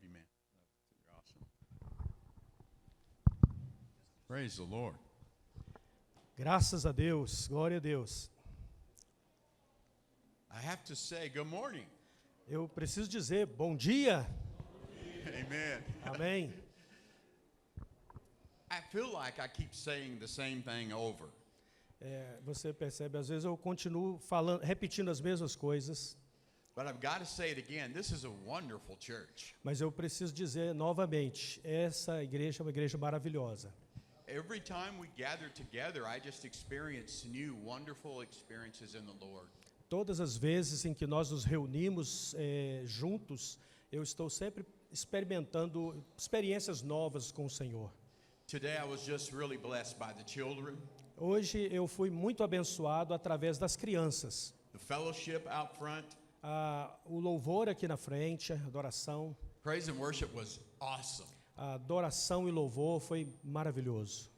Love you, man. You're awesome. Praise the Lord. Graças a Deus, glória a Deus. I have to say, good morning. Eu preciso dizer bom dia. Amen. Amém. I feel like I keep saying the same thing over. Você percebe, às vezes eu continuo falando, repetindo as mesmas coisas, But I've got to say it again. This is a wonderful church. mas eu preciso dizer novamente, essa igreja é uma igreja maravilhosa. Every time we gather together, I just experience new, wonderful experiences in the Lord. Todas as vezes em que nós nos reunimos juntos, eu estou sempre experimentando experiências novas com o Senhor. Today I was just really blessed by the children, Hoje eu fui muito abençoado através das crianças. the fellowship out front. O louvor aqui na frente, a adoração. Praise and worship was awesome. A adoração e louvor foi maravilhoso.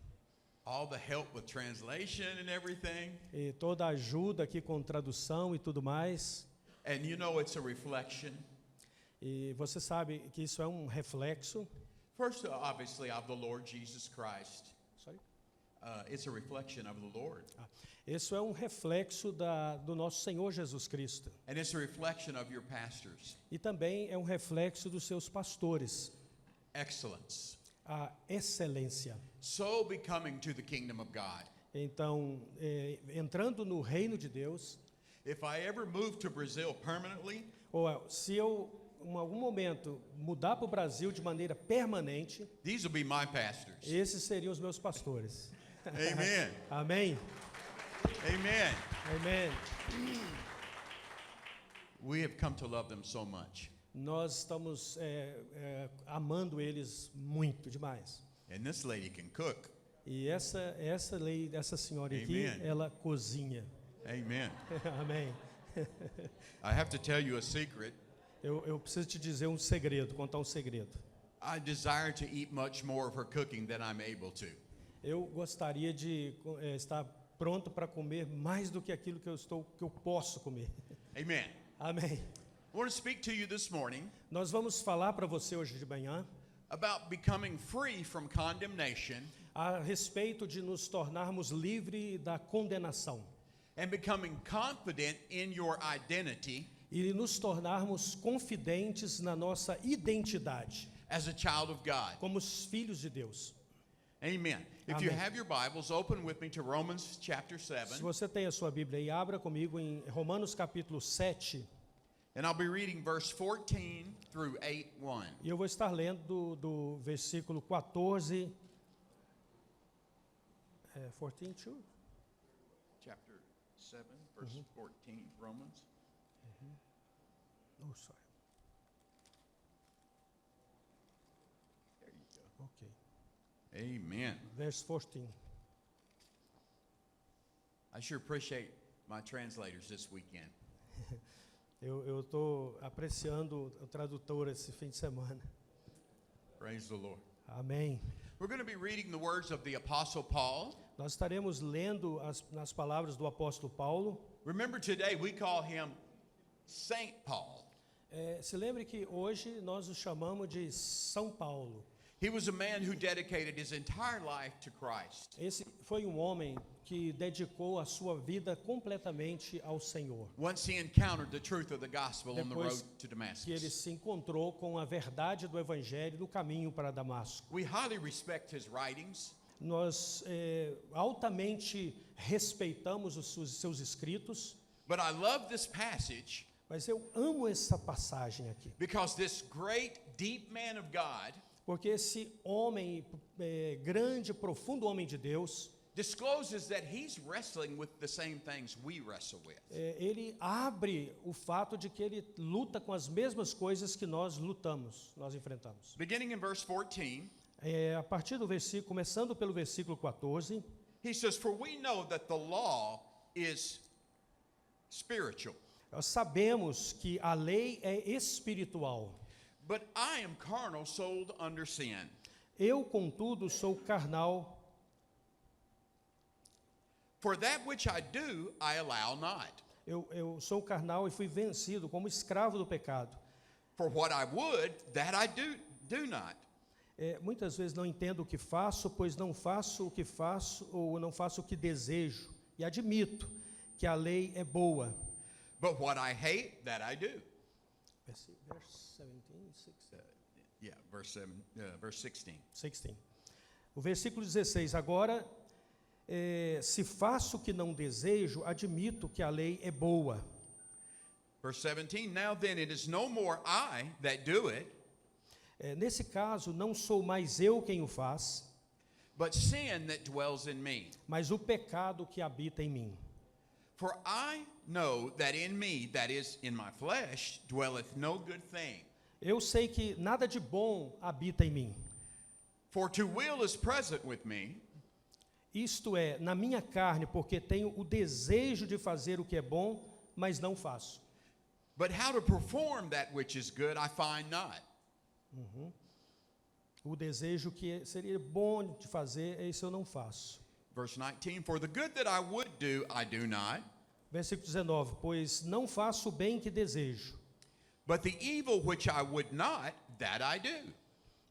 All the help with translation and everything. E toda a ajuda aqui com tradução e tudo mais. And you know it's a reflection. E você sabe que isso é um reflexo. First, obviously, of the Lord Jesus Christ. Sorry? It's a reflection of the Lord. Isso é um reflexo do nosso Senhor Jesus Cristo. And it's a reflection of your pastors. E também é um reflexo dos seus pastores. Excellence. A excelência. So becoming to the kingdom of God. Então, entrando no reino de Deus, If I ever move to Brazil permanently, ou se eu, em algum momento, mudar para o Brasil de maneira permanente, these will be my pastors. esses seriam os meus pastores. Amen. Amém? Amen. Amém. We have come to love them so much. Nós estamos amando eles muito, demais. And this lady can cook. E essa senhora aqui, Amen. ela cozinha. Amen. Amém. I have to tell you a secret. Eu preciso te dizer um segredo, contar um segredo. I desire to eat much more of her cooking than I'm able to. Eu gostaria de estar pronto para comer mais do que aquilo que eu posso comer. Amen. Amém. I want to speak to you this morning Nós vamos falar para você hoje de manhã about becoming free from condemnation a respeito de nos tornarmos livres da condenação and becoming confident in your identity e nos tornarmos confidentes na nossa identidade as a child of God. como os filhos de Deus. Amen. If you Amen. have your Bibles, open with me to Romans chapter Se 7, você tem a sua Bíblia aí, abra comigo em Romanos capítulo 7, and I'll be reading verse 14 through 8:1. e eu vou estar lendo do versículo 14, 14, Chapter 7, verse 14, Romans. oh, sorry, There you go. ok, Amen. verse 14. I sure appreciate my translators this weekend. Eu estou apreciando o tradutor esse fim de semana. Praise the Lord. Amém. We're going to be reading the words of the Apostle Paul. Nós estaremos lendo nas palavras do apóstolo Paulo. Remember, today we call him Saint Paul. Se lembre que hoje nós o chamamos de São Paulo. He was a man who dedicated his entire life to Christ. Esse foi um homem que dedicou a sua vida completamente ao Senhor. Once he encountered the truth of the gospel on the road Depois to que ele Damascus. se encontrou com a verdade do Evangelho no caminho para Damasco. We highly respect his writings. Nós altamente respeitamos os seus escritos, But I love this passage mas eu amo essa passagem aqui. because this great, deep man of God Porque esse homem, grande, profundo homem de Deus, discloses that he's wrestling with the same things we wrestle with. ele abre o fato de que ele luta com as mesmas coisas que nós lutamos, nós enfrentamos. Beginning in verse 14, A partir do versículo, começando pelo versículo 14, he says, "For we know that the law is spiritual, nós sabemos que a lei é espiritual. but I am carnal, sold under sin. Eu, contudo, sou carnal. For that which I do, I allow not. Eu sou carnal e fui vencido como escravo do pecado. For what I would, that I do not. Muitas vezes não entendo o que faço, pois não faço o que faço ou não faço o que desejo. E admito que a lei é boa. But what I hate, that I do. Verse 17, 16. Verse 16. 16. O versículo 16. Agora, se faço o que não desejo, admito que a lei é boa. Verse 17, now then it is no more I that do it, Nesse caso, não sou mais eu quem o faz, but sin that dwells in me. mas o pecado que habita em mim. For I know that in me, that is, in my flesh, dwelleth no good thing. Eu sei que nada de bom habita em mim. For to will is present with me, Isto é, na minha carne, porque tenho o desejo de fazer o que é bom, mas não faço. but how to perform that which is good I find not. O desejo que seria bom de fazer, isso eu não faço. Verse 19, for the good that I would do, I do not, Versículo 19, pois não faço o bem que desejo, but the evil which I would not, that I do.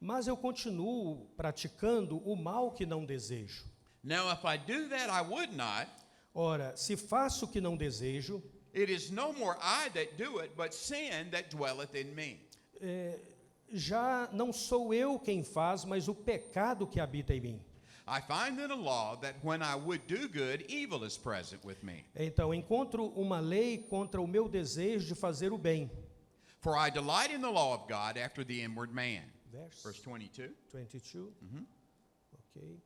mas eu continuo praticando o mal que não desejo. Now if I do that I would not, Ora, se faço o que não desejo, it is no more I that do it, but sin that dwelleth in me. já não sou eu quem faz, mas o pecado que habita em mim. I find in a law that when I would do good, evil is present with me. Então, encontro uma lei contra o meu desejo de fazer o bem. For I delight in the law of God after the inward man. Verse Verse 22. 22. Ok.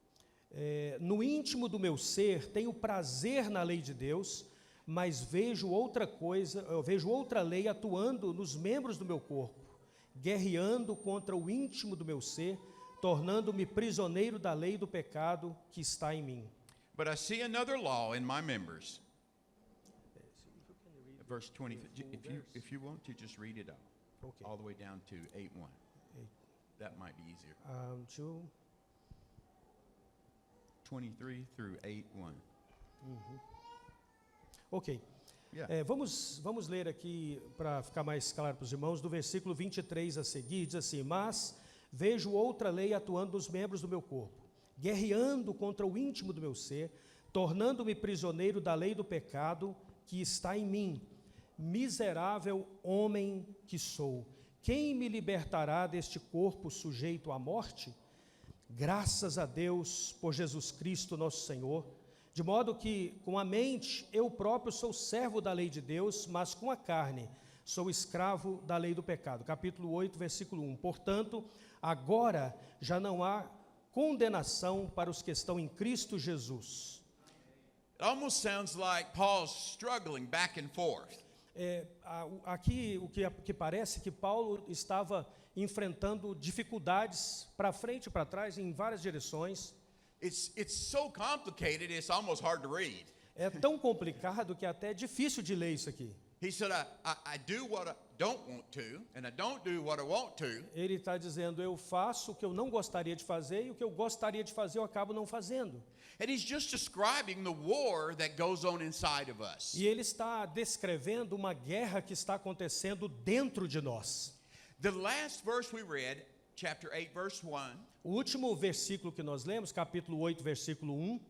No íntimo do meu ser, tenho prazer na lei de Deus, mas vejo outra lei atuando nos membros do meu corpo, guerreando contra o íntimo do meu ser, tornando-me prisioneiro da lei do pecado que está em mim. But I see another law in my members. Verse 20. If you want to, just read it out. Ok. All the way down to 8:1. That might be easier. 23 through 8:1. Ok. Yeah. Vamos ler aqui, para ficar mais claro para os irmãos, do versículo 23 a seguir, diz assim: mas vejo outra lei atuando nos membros do meu corpo, guerreando contra o íntimo do meu ser, tornando-me prisioneiro da lei do pecado que está em mim. Miserável homem que sou, quem me libertará deste corpo sujeito à morte? Graças a Deus por Jesus Cristo nosso Senhor, de modo que com a mente eu próprio sou servo da lei de Deus, mas com a carne sou escravo da lei do pecado. Capítulo 8, versículo 1. Portanto, agora já não há condenação para os que estão em Cristo Jesus. It almost sounds like Paul's struggling back and forth. Aqui o que parece que Paulo estava enfrentando dificuldades para frente e para trás em várias direções. It's so complicated, it's almost hard to read. É tão complicado que até é difícil de ler isso aqui. He said, I do what I don't want to, and I don't do what I want to. Ele está dizendo, eu faço o que eu não gostaria de fazer e o que eu gostaria de fazer eu acabo não fazendo. And he's just describing the war that goes on inside of us. E ele está descrevendo uma guerra que está acontecendo dentro de nós. The last verse we read, chapter 8, verse 1, O último versículo que nós lemos, capítulo 8, versículo 1,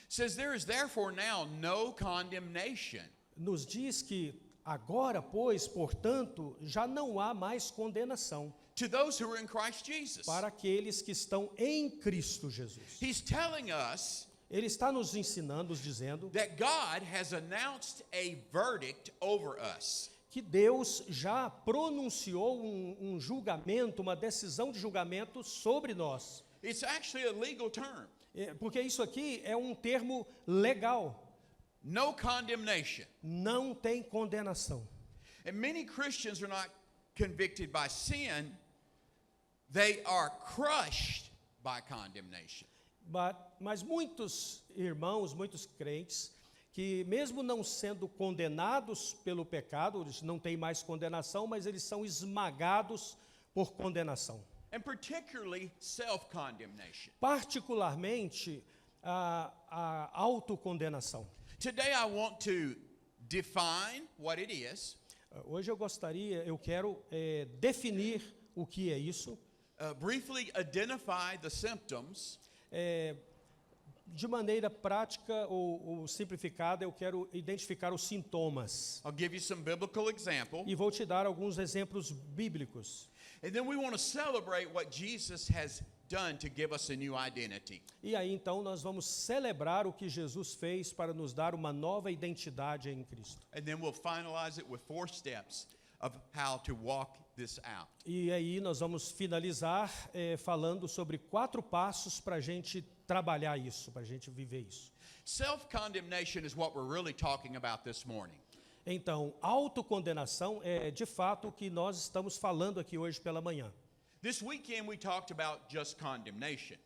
says, there is therefore now no condemnation. nos diz que agora, pois, portanto, já não há mais condenação To those who are in Christ Jesus. para aqueles que estão em Cristo Jesus. He's telling us Ele está nos ensinando, nos dizendo that God has announced a verdict over us. que Deus já pronunciou um julgamento, uma decisão de julgamento sobre nós. It's actually a legal term. Porque isso aqui é um termo legal. No condemnation. Não tem condenação. And many Christians are not convicted by sin, they are crushed by condemnation. Mas muitos irmãos, muitos crentes, que mesmo não sendo condenados pelo pecado, eles não têm mais condenação, mas eles são esmagados por condenação. And particularly self-condemnation. Particularmente a autocondenação. Today I want to define what it is. Hoje eu quero definir o que é isso. Briefly identify the symptoms. De maneira prática ou simplificada, eu quero identificar os sintomas. I'll give you some biblical example. E vou te dar alguns exemplos bíblicos. And then we want to celebrate what Jesus has done to give us a new identity. E aí, então, nós vamos celebrar o que Jesus fez para nos dar uma nova identidade em Cristo. And then we'll finalize it with 4 steps of how to walk this out. E aí nós vamos finalizar falando sobre 4 passos para a gente trabalhar isso, para a gente viver isso. Self-condemnation is what we're really talking about this morning. Então, autocondenação é de fato o que nós estamos falando aqui hoje pela manhã. This weekend we talked about just condemnation.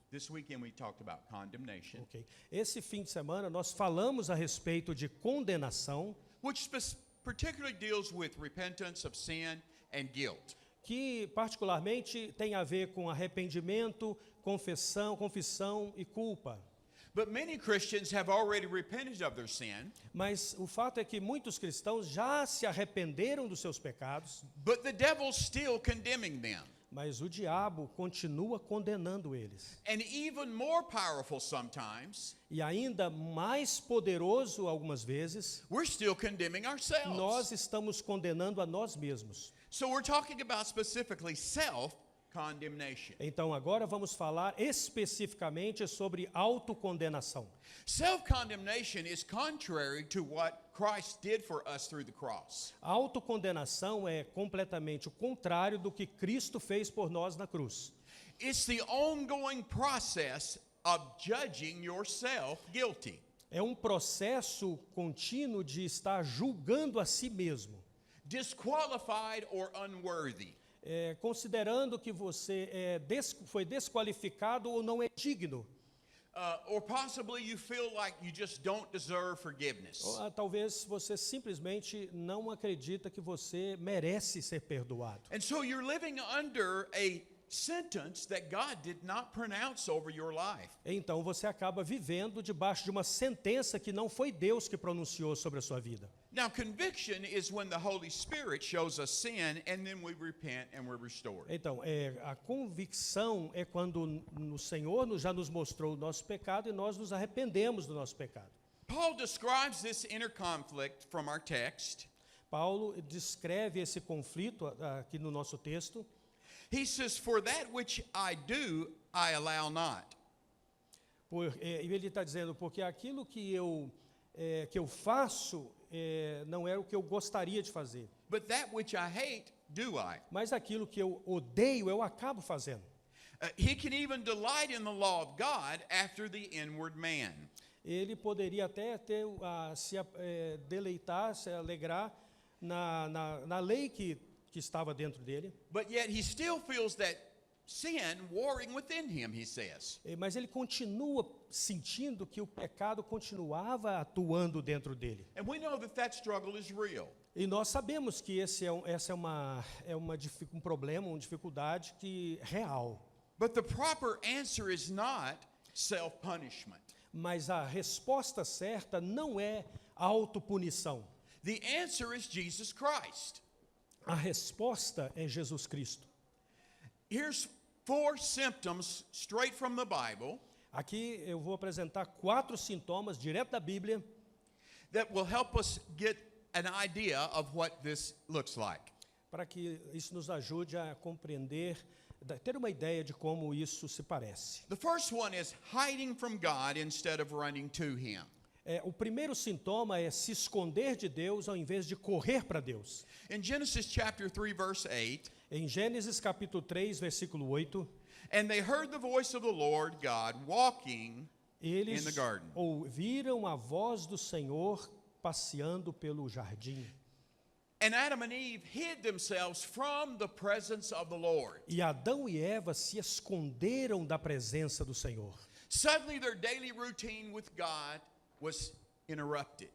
This weekend we talked about condemnation, Okay. Esse fim de semana nós falamos a respeito de condenação, which particularly deals with repentance of sin and guilt. que particularmente tem a ver com arrependimento, confissão e culpa. But many Christians have already repented of their sin, Mas o fato é que muitos cristãos já se arrependeram dos seus pecados, but the devil's still condemning them. mas o diabo continua condenando eles. And even more powerful sometimes, E ainda mais poderoso algumas vezes, we're still condemning ourselves. nós estamos condenando a nós mesmos. So we're talking about specifically self-condemnation. Então agora vamos falar especificamente sobre autocondenação. Self-condemnation is contrary to what Christ did for us through the cross. A autocondenação é completamente o contrário do que Cristo fez por nós na cruz. It's the ongoing process of judging yourself guilty. É um processo contínuo de estar julgando a si mesmo, Disqualified or unworthy. considerando que você foi desqualificado ou não é digno. Or possibly you feel like you just don't deserve forgiveness. Ou, talvez você simplesmente não acredita que você merece ser perdoado. And so you're living under a sentence that God did not pronounce over your life. Então você acaba vivendo debaixo de uma sentença que não foi Deus que pronunciou sobre a sua vida. Now, conviction is when the Holy Spirit shows us sin and then we repent and we're restored. Então, a convicção é quando o Senhor já nos mostrou o nosso pecado e nós nos arrependemos do nosso pecado. Paul describes this inner conflict from our text. Paulo descreve esse conflito aqui no nosso texto. He says, "For that which I do, I allow not." E ele está dizendo, porque aquilo que eu faço não é o que eu gostaria de fazer. But that which I hate, do I. Mas aquilo que eu odeio, eu acabo fazendo. He can even delight in the law of God after the inward man. Ele poderia até deleitar, se alegrar na lei que estava dentro dele. But yet he still feels that sin warring within him, he says. Mas ele continua sentindo que o pecado continuava atuando dentro dele. And we know that that struggle is real. E nós sabemos que essa é um problema, uma dificuldade real. But the proper answer is not self-punishment. Mas a resposta certa não é autopunição. The answer is Jesus Christ. A resposta é Jesus Cristo. Here's 4 symptoms straight from the Bible Aqui eu vou apresentar 4 sintomas direto da Bíblia that will help us get an idea of what this looks like. para que isso nos ajude a compreender, ter uma ideia de como isso se parece. The first one is hiding from God instead of running to Him. O primeiro sintoma é se esconder de Deus ao invés de correr para Deus. In Genesis chapter 3 verse 8, Em Gênesis capítulo 3, versículo 8, and they heard the voice of the Lord God walking eles in the garden. ouviram a voz do Senhor passeando pelo jardim. And Adam and Eve hid themselves from the presence of the Lord. E Adão e Eva se esconderam da presença do Senhor. Suddenly their daily routine with God was interrupted.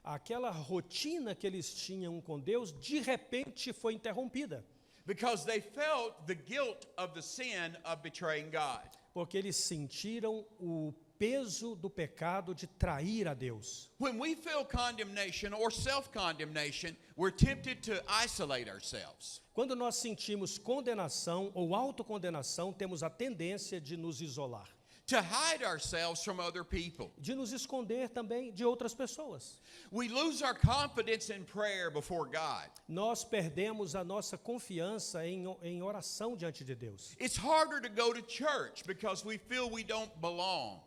Aquela rotina que eles tinham com Deus, de repente foi interrompida. Because they felt the guilt of the sin of betraying God. Porque eles sentiram o peso do pecado de trair a Deus. When we feel condemnation or self-condemnation, we're tempted to isolate ourselves. Quando nós sentimos condenação ou autocondenação, temos a tendência de nos isolar, To hide ourselves from other people. de nos esconder também de outras pessoas. We lose our confidence in prayer before God. Nós perdemos a nossa confiança em oração diante de Deus. It's harder to go to church because we feel we don't belong.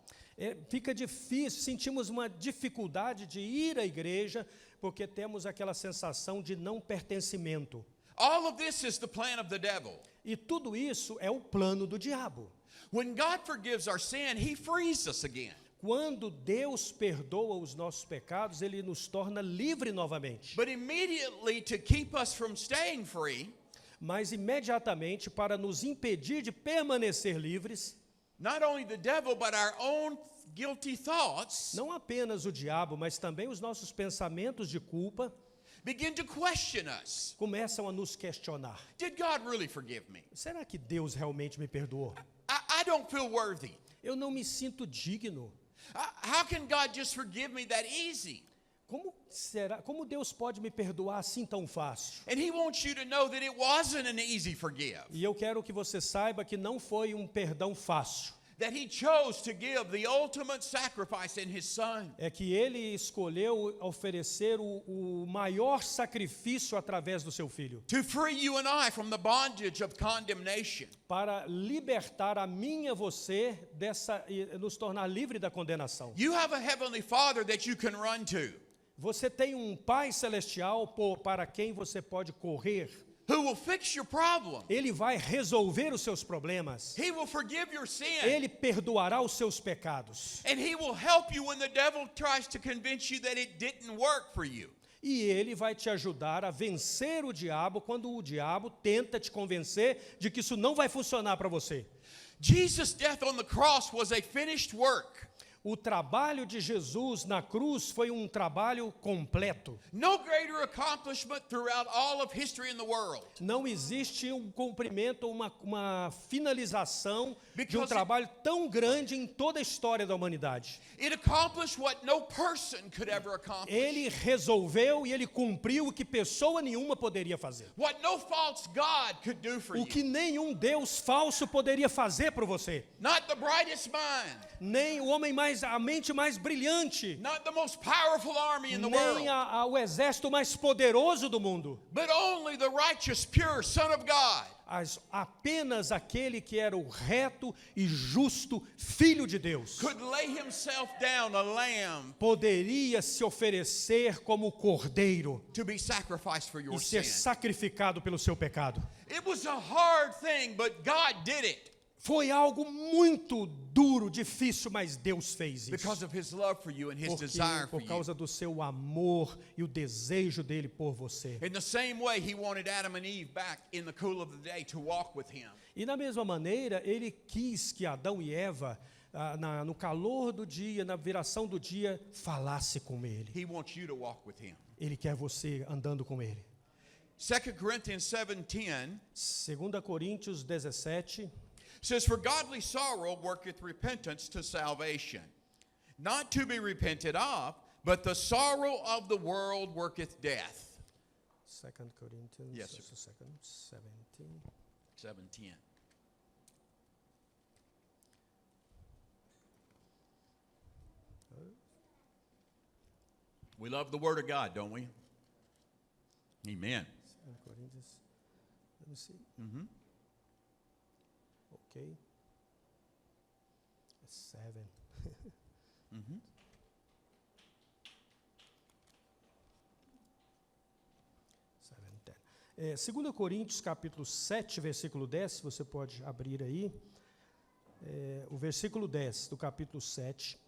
Fica difícil, sentimos uma dificuldade de ir à igreja porque temos aquela sensação de não pertencimento. All of this is the plan of the devil. E tudo isso é o plano do diabo. When God forgives our sin, He frees us again. Quando Deus perdoa os nossos pecados, Ele nos torna livre novamente. But immediately, to keep us from staying free, Mas imediatamente, para nos impedir de permanecer livres, not only the devil, but our own guilty thoughts não apenas o diabo, mas também os nossos pensamentos de culpa begin to question us. começam a nos questionar. Did God really forgive me? Será que Deus realmente me perdoou? I don't feel worthy. Eu não me sinto digno. How can God just forgive me that easy? Como Deus pode me perdoar assim tão fácil? And He wants you to know that it wasn't an easy forgive. E eu quero que você saiba que não foi um perdão fácil. That He chose to give the ultimate sacrifice in His Son. É que Ele escolheu oferecer o maior sacrifício através do seu Filho, To free you and I from the bondage of condemnation. para libertar a mim e a você e nos tornar livre da condenação. You have a Heavenly Father that you can run to, Você tem um Pai Celestial para quem você pode correr. who will fix your problem. Ele vai resolver os seus problemas. He will forgive your sin. Ele perdoará os seus pecados. And He will help you when the devil tries to convince you that it didn't work for you. E Ele vai te ajudar a vencer o diabo quando o diabo tenta te convencer de que isso não vai funcionar para você. Jesus' death on the cross was a finished work. O trabalho de Jesus na cruz foi um trabalho completo. No greater accomplishment throughout all of history in the world. Não existe um cumprimento, uma finalização de um Because trabalho tão grande em toda a história da humanidade. It accomplished what no person could ever accomplish. Ele resolveu e ele cumpriu o que pessoa nenhuma poderia fazer. What no false God could do for O you. que nenhum Deus falso poderia fazer por você. Not the brightest mind. Nem a mente mais brilhante. Not the most powerful army in the world. Nem o exército mais poderoso do mundo. But only the righteous, pure Son of God. Apenas aquele que era o reto e justo Filho de Deus Could lay Himself down, a lamb, poderia se oferecer como cordeiro to be sacrificed for your e ser sin. sacrificado pelo seu pecado. It was a hard thing, but God did it. Foi algo muito duro, difícil, mas Deus fez isso. Because of His love for you and His desire for Por you. causa do seu amor e o desejo dele por você. In the same way, He wanted Adam and Eve back in the cool of the day to walk with Him. E da mesma maneira, ele quis que Adão e Eva, no calor do dia, na viração do dia, falasse com ele. He wants you to walk with Him. Ele quer você andando com ele. 2 Corinthians 7:10 2 Coríntios 17 says, For godly sorrow worketh repentance to salvation, not to be repented of, but the sorrow of the world worketh death. 2 Corinthians Yes, sir. 17. 7:10. We love the Word of God, don't we? Amen. 2 Coríntios. Let me see. Okay. 7. 2 Coríntios capítulo 7, versículo 10, se você pode abrir aí. O versículo 10 do capítulo 7.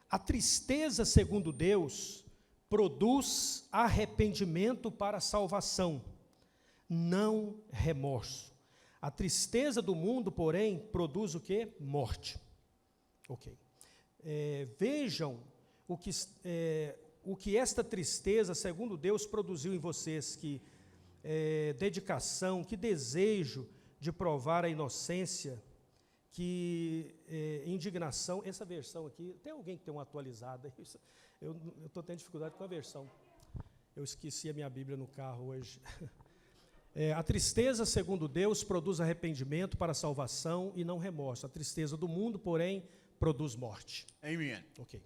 A tristeza, segundo Deus, produz arrependimento para a salvação, não remorso. A tristeza do mundo, porém, produz o quê? Morte. Ok. Vejam o que esta tristeza, segundo Deus, produziu em vocês, que dedicação, que desejo de provar a inocência, que indignação. Essa versão aqui, tem alguém que tem uma atualizada? Eu estou tendo dificuldade com a versão. Eu esqueci a minha Bíblia no carro hoje. A tristeza, segundo Deus, produz arrependimento para a salvação e não remorso. A tristeza do mundo, porém, produz morte. Amen. Ok.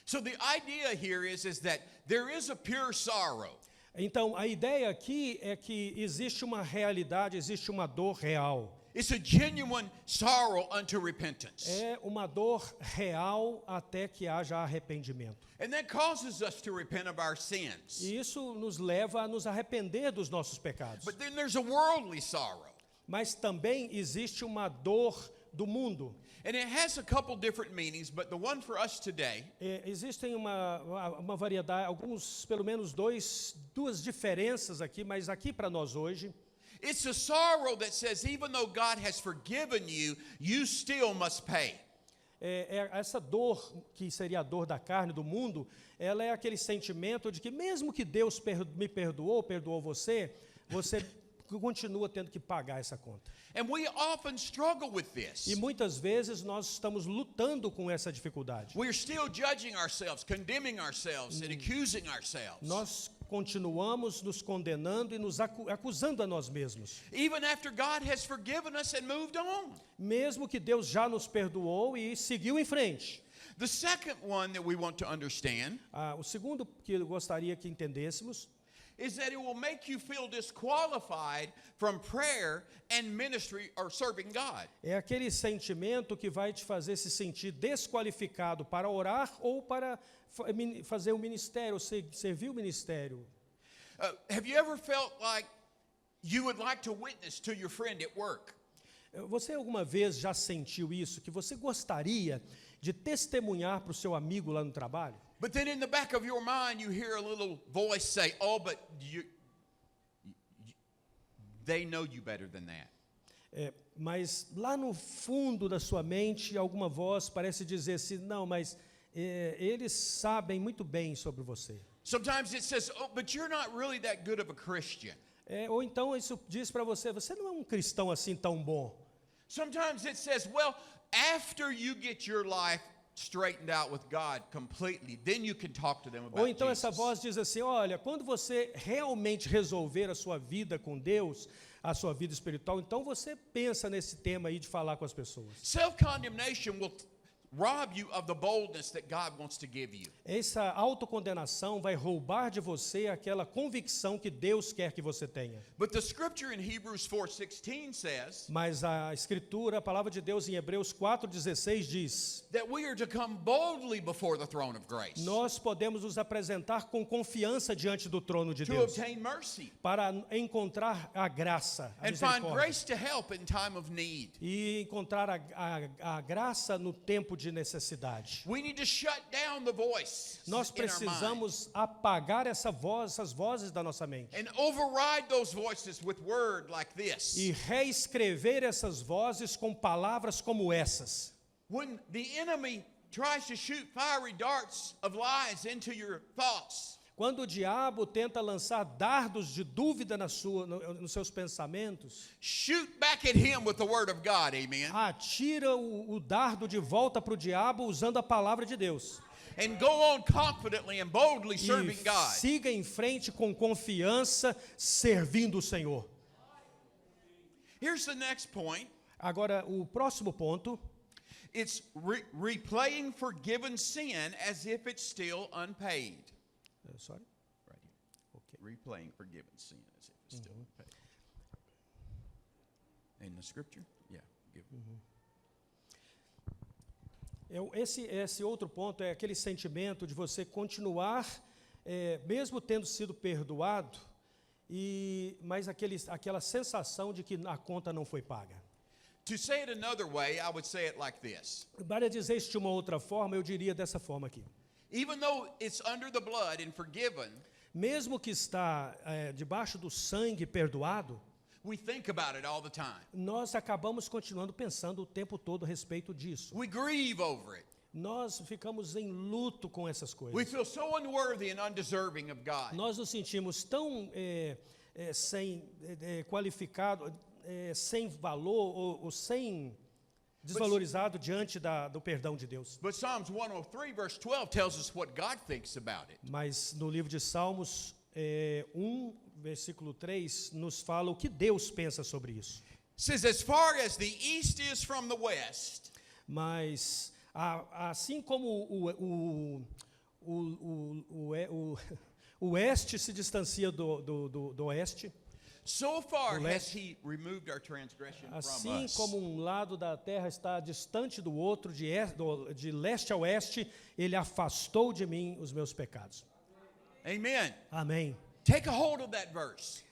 So the idea here is that there is a pure sorrow. Então, a ideia aqui é que existe uma realidade, existe uma dor real. It's a genuine sorrow unto repentance. É uma dor real até que haja arrependimento. And that causes us to repent of our sins. E isso nos leva a nos arrepender dos nossos pecados. But then there's a worldly sorrow. Mas também existe uma dor do mundo. And it has a couple different meanings, but the one for us today Existem uma variedade, alguns, pelo menos duas diferenças aqui, mas aqui para nós hoje, it's a sorrow that says even though God has forgiven you, you still must pay. Essa dor, que seria a dor da carne, do mundo, ela é aquele sentimento de que mesmo que Deus me perdoou você continua tendo que pagar essa conta. And we often struggle with this. E muitas vezes nós estamos lutando com essa dificuldade. We're still judging ourselves, condemning ourselves, and accusing ourselves. Nós continuamos nos condenando e nos acusando a nós mesmos. Even after God has forgiven us and moved on. Mesmo que Deus já nos perdoou e seguiu em frente. The second one that we want to understand O segundo que eu gostaria que entendêssemos is that it will make you feel disqualified from prayer and ministry or serving God. é aquele sentimento que vai te fazer se sentir desqualificado para orar ou para fazer o ministério, servir o ministério. Have you ever felt like you would like to witness to your friend at work? Você alguma vez já sentiu isso, que você gostaria de testemunhar para o seu amigo lá no trabalho? But then in the back of your mind you hear a little voice say, "Oh, but they know you better than that." Mas lá no fundo da sua mente, alguma voz parece dizer assim, não, mas eles sabem muito bem sobre você. Sometimes it says, "Oh, but you're not really that good of a Christian." Ou então isso diz para você, você não é um cristão assim tão bom. Sometimes it says, "Well, after you get your life straightened out with God completely, then you can talk to them about Ou então Jesus." essa voz diz assim, olha, quando você realmente resolver a sua vida com Deus, a sua vida espiritual, então você pensa nesse tema aí de falar com as pessoas. Self-condemnation will rob you of the boldness that God wants to give you. Essa autocondenação vai roubar de você aquela convicção que Deus quer que você tenha. But the scripture in Hebrews 4:16 says Mas a Escritura, a palavra de Deus em Hebreus 4,16 diz, that we are to come boldly before the throne of grace nós podemos nos apresentar com confiança diante do trono de to Deus, obtain mercy para encontrar a graça, a and find misericórdia, grace to help in time of need. e encontrar a graça no tempo de necessidade. We need to shut down the voice Nós in our mind precisamos apagar essas vozes da nossa mente and override those voices with word like this. e reescrever essas vozes com palavras como essas. When the enemy tries to shoot fiery darts of lies into your thoughts, Quando o diabo tenta lançar dardos de dúvida nos seus pensamentos, shoot back at him with the word of God, amen. atira o dardo de volta para o diabo usando a palavra de Deus. And go on confidently and boldly E serving God. siga em frente com confiança, servindo o Senhor. Here's the next point. Agora, o próximo ponto, It's replaying forgiven sin as if it's still unpaid. sorry. Right here. Okay. Replaying forgiven sin as if it's still unpaid. In the scripture? Yeah. Esse outro ponto é aquele sentimento de você continuar, mesmo tendo sido perdoado, mas aquela sensação de que a conta não foi paga. To say it another way, I would say it like this. Para dizer isso de uma outra forma, eu diria dessa forma aqui. Even though it's under the blood and forgiven, Mesmo que está debaixo do sangue perdoado, we think about it all the time. nós acabamos continuando pensando o tempo todo a respeito disso. We grieve over it. Nós ficamos em luto com essas We coisas. feel so unworthy and undeserving of God. Nós nos sentimos tão sem qualificado, sem valor ou sem desvalorizado diante do perdão de Deus. But Psalms 103 verse 12 tells us what God thinks about it. Mas no livro de Salmos 1, versículo 3, nos fala o que Deus pensa sobre isso. It says, as far as the east is from the west, Mas assim como o oeste se distancia do oeste, so far Do has leste. he removed our transgression from assim us. como um lado da terra está distante do outro, de leste a oeste, ele afastou de mim os meus pecados. Amen. Amém. Take a hold of that verse.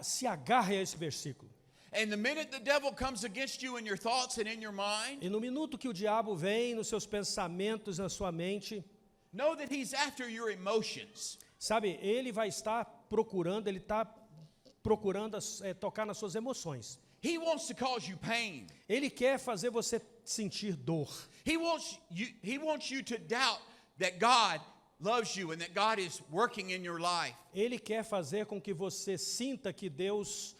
Se agarre a esse versículo. And the minute the devil comes against you in your thoughts and in your mind, E no minuto que o diabo vem nos seus pensamentos, na sua mente, know that he's after your emotions. sabe, ele vai estar procurando, ele está procurando tocar nas suas emoções. He wants to cause you pain. Ele quer fazer você sentir dor. He wants you to doubt that God loves you and that God is working in your life. Ele quer fazer com que você sinta que Deus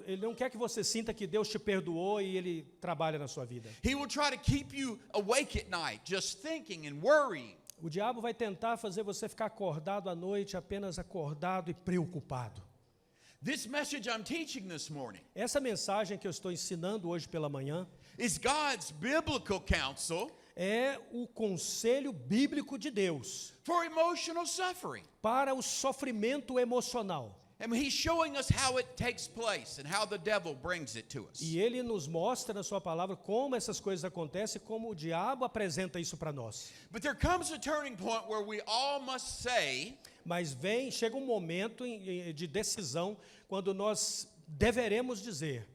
ele não quer que você sinta que Deus te perdoou e ele trabalha na sua vida. He will try to keep you awake at night, just thinking and worrying. O diabo vai tentar fazer você ficar acordado à noite, apenas acordado e preocupado. This message I'm teaching this morning Essa mensagem que eu estou ensinando hoje pela manhã is God's biblical counsel é o conselho bíblico de Deus for emotional suffering. para o sofrimento emocional. And he's showing us how it takes place and how the devil brings it to us. E ele nos mostra na sua palavra como essas coisas acontecem, como o diabo apresenta isso para nós. But there comes a turning point where we all must say, Mas chega um momento de decisão quando nós deveremos dizer,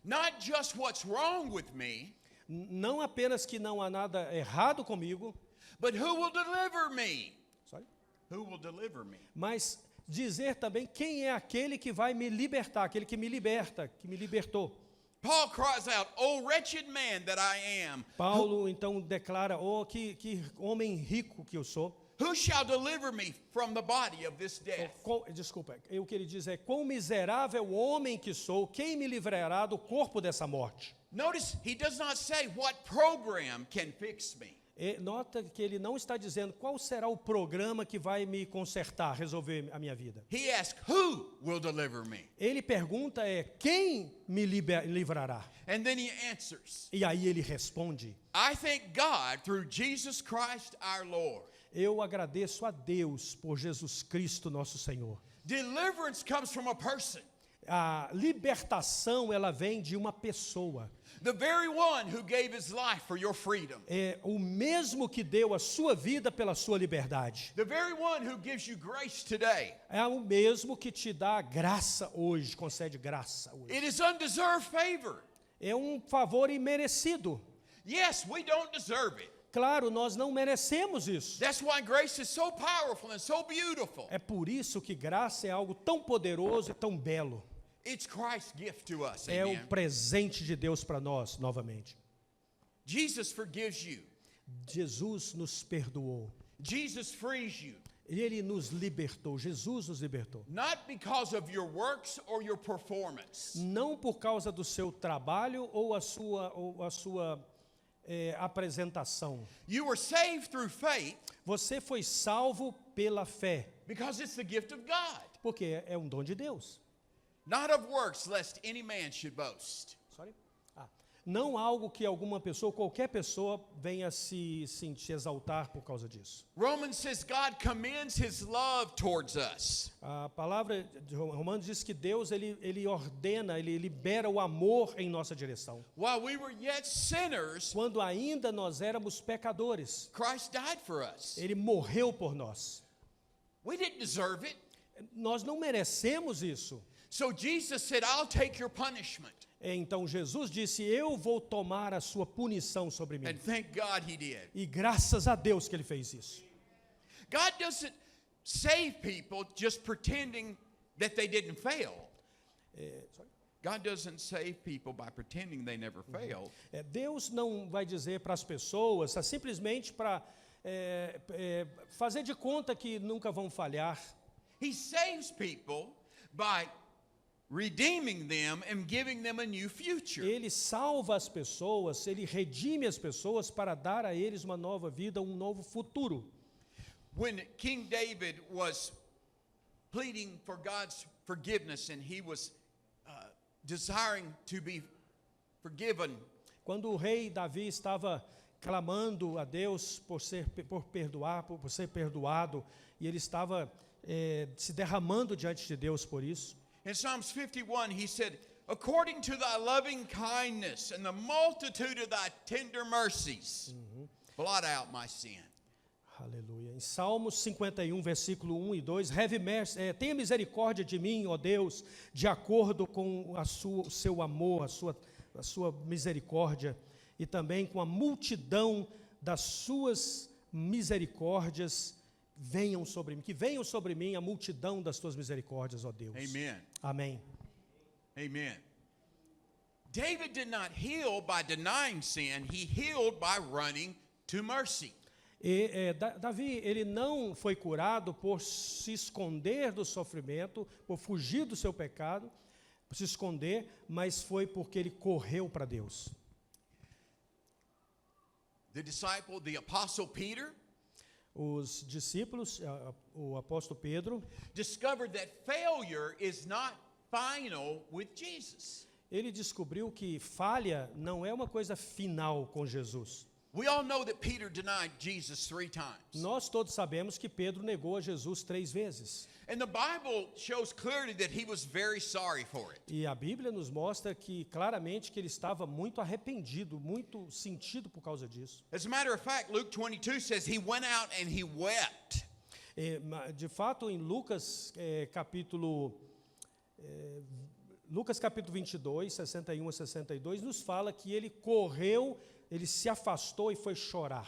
not just what's wrong with me, não apenas que não há nada errado comigo, but who will deliver me? sorry, Who will deliver me? mas dizer também quem é aquele que vai me libertar, aquele que me liberta, que me libertou. Paul cries out, "O wretched man that I am, Paulo então declara, que homem rico que eu sou. who shall deliver me from the body of this death?" Desculpa, o que ele diz é, quão miserável homem que sou, quem me livrará do corpo dessa morte? Notice he does not say what program can fix me. Nota que ele não está dizendo qual será o programa que vai me consertar, resolver a minha vida. He asks, "Who will deliver me?" Ele pergunta quem me livrará? And then he answers, E aí ele responde, "I thank God through Jesus Christ our Lord." eu agradeço a Deus por Jesus Cristo nosso Senhor. Deliverance comes from a person. A libertação, ela vem de uma pessoa. The very one who gave his life for your freedom. É o mesmo que deu a sua vida pela sua liberdade. The very one who gives you grace today. É o mesmo que te dá graça hoje, concede graça hoje. It is undeserved favor. É um favor imerecido. Yes, we don't deserve it. Claro, nós não merecemos isso. That's why grace is so powerful and so beautiful. É por isso que graça é algo tão poderoso e tão belo. It's Christ's gift to us. É Amen. o presente de Deus para nós, novamente. Jesus forgives you. Jesus nos perdoou. Jesus frees you. Ele nos libertou. Jesus nos libertou. Not because of your works or your performance. Não por causa do seu trabalho ou a sua apresentação. You were saved through faith Você foi salvo pela fé, because it's the gift of God. porque é um dom de Deus. Not of works, lest any man should boast. Não algo que alguma pessoa, qualquer pessoa, venha se exaltar por causa disso. Romans says God commends his love towards us. A palavra de Romanos diz que Deus ele ordena, ele libera o amor em nossa direção. While we were yet sinners, Quando ainda nós éramos pecadores, Christ died for us. ele morreu por nós. We didn't deserve it. Nós não merecemos isso. So Jesus said, "I'll take your punishment." Então Jesus disse, eu vou tomar a sua punição sobre mim. And thank God he did. E graças a Deus que ele fez isso. God doesn't save people just pretending that they didn't fail. God doesn't save people by pretending they never failed. Deus não vai dizer para as pessoas simplesmente para fazer de conta que nunca vão falhar. He saves people by redeeming them and giving them a new future. Ele salva as pessoas, ele redime as pessoas para dar a eles uma nova vida, um novo futuro. When King David was pleading for God's forgiveness and he was desiring to be forgiven, Quando o rei Davi estava clamando a Deus por ser perdoado, e ele estava se derramando diante de Deus por isso. in Psalms 51 he said, according to thy loving kindness and the multitude of thy tender mercies, blot out my sin. Aleluia. Em Salmos 51, versículo 1 e 2, tenha misericórdia de mim, ó Deus, de acordo com o seu amor, a sua misericórdia, e também com a multidão das suas misericórdias, que venham sobre mim a multidão das tuas misericórdias, ó Deus. Amen. Amém. Amen. David did not heal by denying sin, he healed by running to mercy. Davi, ele não foi curado por se esconder do sofrimento, por fugir do seu pecado, por se esconder, mas foi porque ele correu para Deus. The apostle Peter, Os discípulos, o apóstolo Pedro, discovered that failure is not final with Jesus. ele descobriu que falha não é uma coisa final com Jesus. We all know that Peter denied Jesus 3 times. Nós todos sabemos que Pedro negou a Jesus 3 vezes. And the Bible shows clearly that he was very sorry for it. E a Bíblia nos mostra que claramente que ele estava muito arrependido, muito sentido por causa disso. As a matter of fact, Luke 22 says he went out and he wept. De fato, em Lucas capítulo 22, 61 a 62, nos fala que ele correu, ele se afastou e foi chorar.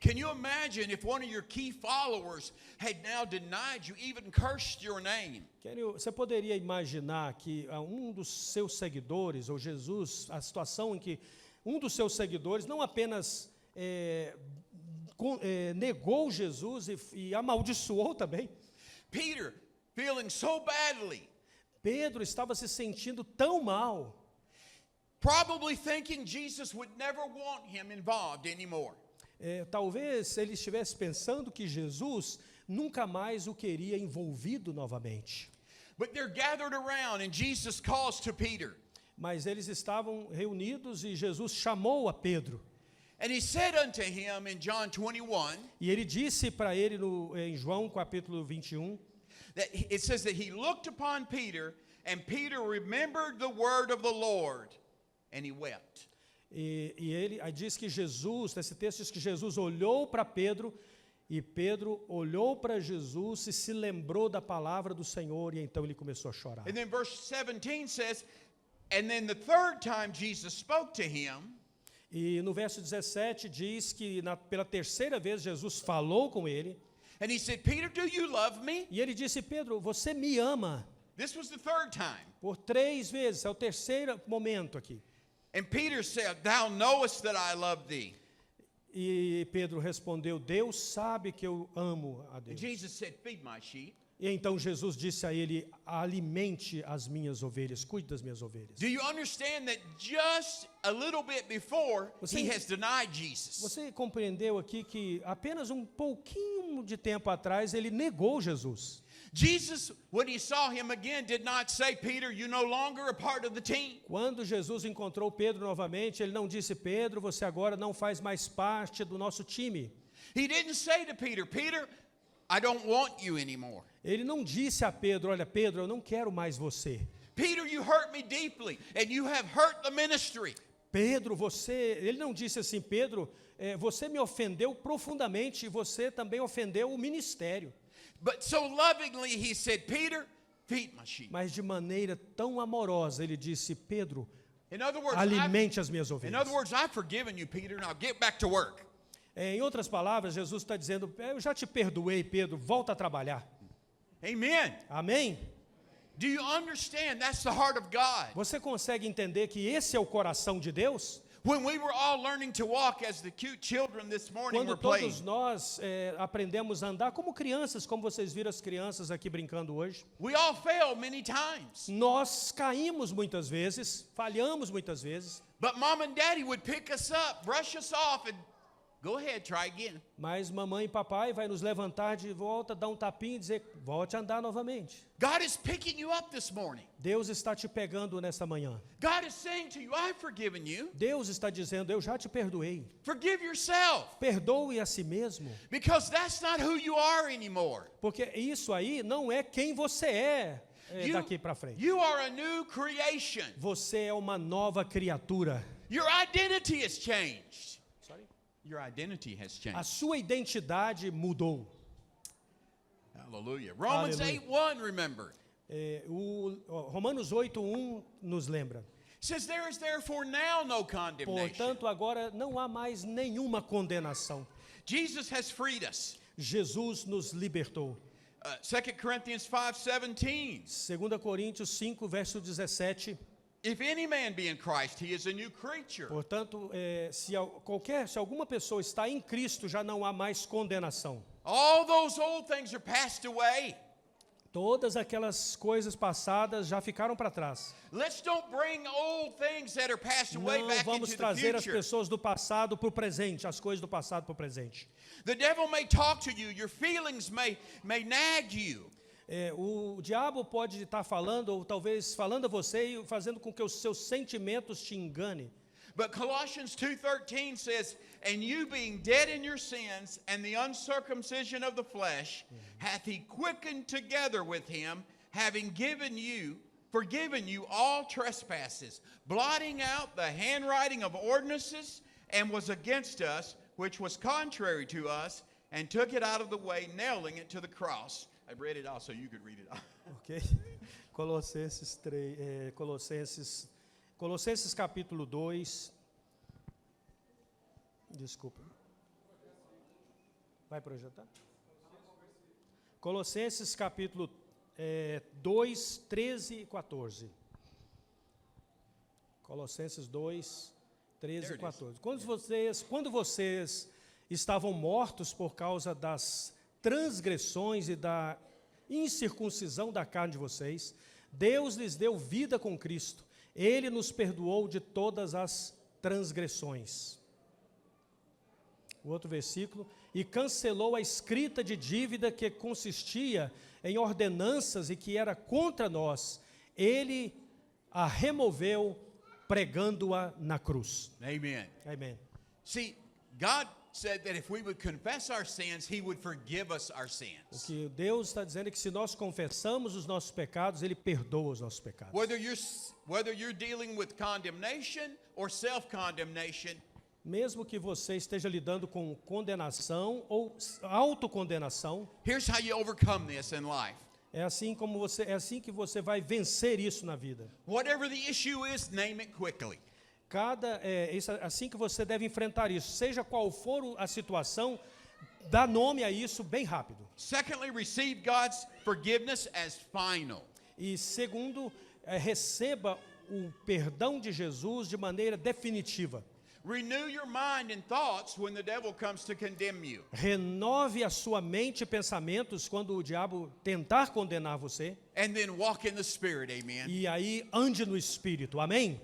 Can you imagine if one of your key followers had now denied you, even cursed your name? Você poderia imaginar que um dos seus seguidores, ou Jesus, a situação em que um dos seus seguidores não apenas negou Jesus e amaldiçoou também? Peter, feeling so badly, Pedro estava se sentindo tão mal, probably thinking Jesus would never want him involved anymore. Talvez ele estivesse pensando que Jesus nunca mais o queria envolvido novamente. But they're gathered around and Jesus calls to Peter. Mas eles estavam reunidos e Jesus chamou a Pedro. And he said unto him in John 21, E ele disse para ele em João capítulo 21, that it says that he looked upon Peter, and Peter remembered the word of the Lord, and he wept. Aí diz que Jesus, nesse texto diz que Jesus olhou para Pedro, e Pedro olhou para Jesus e se lembrou da palavra do Senhor, e então ele começou a chorar. And then verse 17 says, and then the third time Jesus spoke to him, E no verso 17 diz que pela terceira vez Jesus falou com ele, and he said, Peter, do you love me? e ele disse: Pedro, você me ama? This was the third time. Por 3 vezes, é o terceiro momento aqui. And Peter said, thou knowest that I love thee. E Pedro respondeu: Deus sabe que eu amo a And Deus. Jesus said, feed my sheep. E então Jesus disse a ele: alimente as minhas ovelhas, cuide das minhas ovelhas. Do you understand that just a little bit before he has denied Jesus? Você compreendeu aqui que apenas um pouquinho de tempo atrás ele negou Jesus. Jesus, when he saw him again, did not say, Peter, you're no longer a part of the team. Quando Jesus encontrou Pedro novamente, ele não disse: Pedro, você agora não faz mais parte do nosso time. He didn't say to Peter, Peter, I don't want you anymore. Ele não disse a Pedro: olha, Pedro, eu não quero mais você. Peter, you hurt me deeply, and you have hurt the ministry. Pedro, ele não disse assim: Pedro, você me ofendeu profundamente e você também ofendeu o ministério. But so lovingly he said, Peter, feed my sheep. Mas de maneira tão amorosa ele disse: Pedro, In other words, alimente as minhas in ovelhas. other words, I've forgiven you, Peter, now get back to work. Em outras palavras, Jesus está dizendo: eu já te perdoei, Pedro, volta a trabalhar. Amen. Amém? Do you understand that's the heart of God? Você consegue entender que esse é o coração de Deus? When we were all learning to walk as the cute children this morning Quando were playing, todos nós aprendemos a andar como crianças, como vocês viram as crianças aqui brincando hoje, we all fail many times. nós caímos muitas vezes, falhamos muitas vezes, But mom and daddy would pick us up, brush us off, and go ahead, try again. mas mamãe e papai vai nos levantar de volta, dar um tapinha e dizer, volte a andar novamente. God is picking you up this morning. Deus está te pegando nessa manhã. God is saying to you, I've forgiven you. Deus está dizendo, eu já te perdoei. Forgive yourself. Perdoe a si mesmo, Because that's not who you are anymore. porque isso aí não é quem você é daqui para frente. You are a new creation. Você é uma nova criatura. Your identity has changed. Your identity has A changed. sua identidade mudou. Hallelujah. Romans Hallelujah. 8:1, remember. Romanos 8:1 nos lembra. It says, there is therefore now no condemnation. Portanto, agora não há mais nenhuma condenação. Jesus has freed us. Jesus nos libertou. 2 Corinthians 5:17. 2 Coríntios 5, verso 17. If any man be in Christ, he is a new creature. Portanto, se alguma pessoa está em Cristo, já não há mais condenação. All those old things are passed away. Todas aquelas coisas passadas já ficaram para trás. Let's don't bring old things that are passed away Não back vamos into the trazer as future. pessoas do passado para o presente, as coisas do passado para o presente. The devil may talk to you, your feelings may nag you. O diabo pode estar falando, ou talvez falando a você e fazendo com que os seus sentimentos te enganem. But Colossians 2:13 says, and you being dead in your sins and the uncircumcision of the flesh, hath he quickened together with him, having forgiven you all trespasses, blotting out the handwriting of ordinances, and was against us, which was contrary to us, and took it out of the way, nailing it to the cross. I read it out so you could read it out. Ok? Colossenses 3, Colossenses capítulo 2. Desculpa. Vai projetar? Colossenses capítulo 2, 13 e 14. Colossenses 2, 13 e 14. Quando vocês estavam mortos por causa das transgressões e da incircuncisão da carne de vocês, Deus lhes deu vida com Cristo. Ele nos perdoou de todas as transgressões. O outro versículo, e cancelou a escrita de dívida que consistia em ordenanças e que era contra nós. Ele a removeu pregando-a na cruz. Amen. Amém. See, God said that if we would confess our sins, he would forgive us our O sins. que Deus está dizendo é que se nós confessamos os nossos pecados, Ele perdoa os nossos pecados. Whether you're dealing with condemnation or self-condemnation, Mesmo que você esteja lidando com condenação ou autocondenação, here's how you overcome this in life. é assim que você vai vencer isso na vida. Whatever the issue is, name it quickly. Assim que você deve enfrentar isso, seja qual for a situação, dá nome a isso bem rápido. Secondly, receive God's forgiveness as final. E segundo, receba o perdão de Jesus de maneira definitiva. Renew your mind and thoughts when the devil comes to condemn you. Renove a sua mente e pensamentos quando o diabo tentar condenar você. And then walk in the Spirit, amen. E aí ande no Espírito, amém?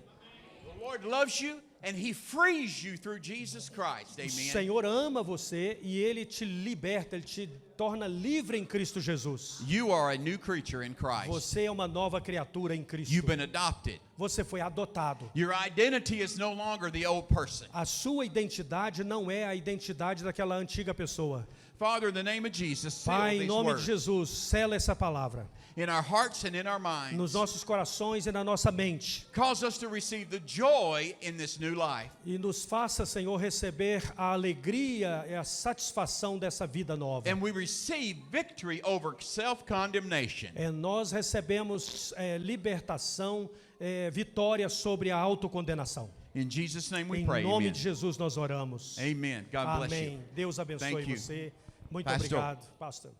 The Lord loves you and he frees you through Jesus Christ, O amen. Senhor ama você e Ele te liberta, Ele te torna livre em Cristo Jesus. You are a new creature in Christ. Você é uma nova criatura em Cristo. You've been adopted. Você foi adotado. Your identity is no longer the old person. A sua identidade não é a identidade daquela antiga pessoa. Father, in the name of Jesus, seal Pai, em these nome de words Jesus, sela essa palavra in our hearts and in our nos minds. nossos corações e na nossa mente. Cause us to receive the joy in this new life. E nos faça, Senhor, receber a alegria e a satisfação dessa vida nova. And we receive victory over self-condemnation. Nós recebemos libertação, vitória sobre a autocondenação. In Jesus' name we Em pray. nome Amen. de Jesus nós oramos. Amen. God bless you. Amém. Deus abençoe Thank you. você. Muito Pastor. obrigado, pastor.